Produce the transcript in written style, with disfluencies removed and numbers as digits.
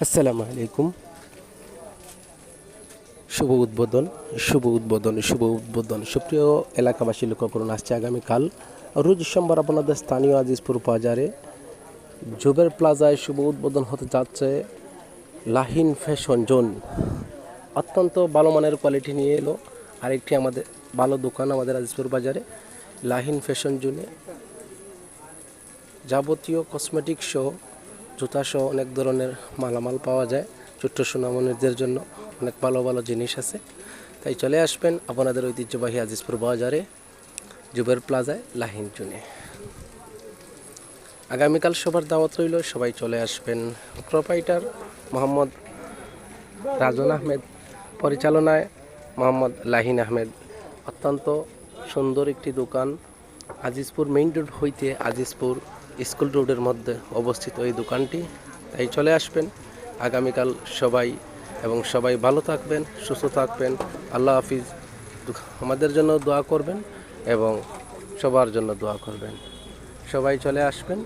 আসসালামু আলাইকুম। শুভ উদ্বোধন, শুভ উদ্বোধন, শুভ উদ্বোধন। সুপ্রিয় এলাকাবাসী, লক্ষ্য করুন, আসছে আগামীকাল রোজ সোমবার আপনাদের স্থানীয় আজিজপুর বাজারে জুবের প্লাজায় শুভ উদ্বোধন হতে যাচ্ছে লাহিন ফ্যাশন জোন। অত্যন্ত ভালো মানের কোয়ালিটি নিয়ে এলো আরেকটি আমাদের ভালো দোকান আমাদের আজিজপুর বাজারে। লাহিন ফ্যাশন জোনে যাবতীয় কসমেটিক সহ জুতা সহ অনেক ধরনের মালামাল পাওয়া যায়। ছোট্ট সোনামণিদের জন্য অনেক ভালো ভালো জিনিস আছে, তাই চলে আসবেন আপনাদের ঐতিহ্যবাহী আজিজপুর বাজারে জুবের প্লাজায় লাহিন জোনে। আগামীকাল সবার দাওয়াত রইল, সবাই চলে আসবেন। প্রোপাইটার মোহাম্মদ রাজন আহমেদ, পরিচালনায় মোহাম্মদ লাহিন আহমেদ। অত্যন্ত সুন্দর একটি দোকান। আজিজপুর মেইন রোড হইতে আজিজপুর স্কুল রোডের মধ্যে অবস্থিত এই দোকানটি, তাই চলে আসবেন আগামীকাল সবাই। এবং সবাই ভালো থাকবেন, সুস্থ থাকবেন। আল্লাহ হাফিজ। আমাদের জন্য দোয়া করবেন এবং সবার জন্য দোয়া করবেন। সবাই চলে আসবেন।